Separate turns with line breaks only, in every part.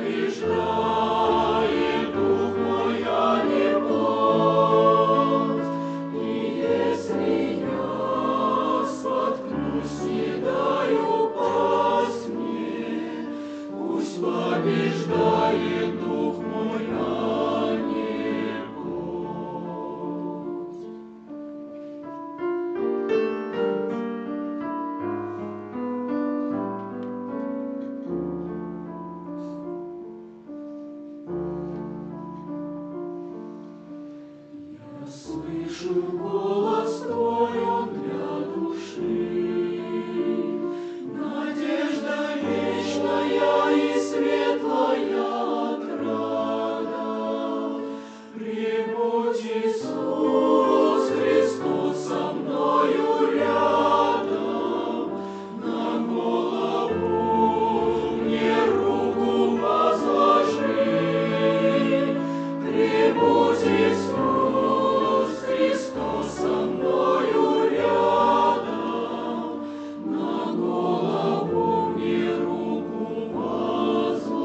побеждает дух мой, а не плоть. И если я споткнусь, не дай упасть мне, пусть побеждает дух мой, а не плоть. Я слышу голос Твой, он для души, надежда вечная и светлая отрада. Прибудь, Иисус Христос, со мною рядом, на голову мне руку возложи. Прибудь, Иисус Христос, со мною рядом, на голову мне руку возложи.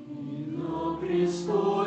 И на престол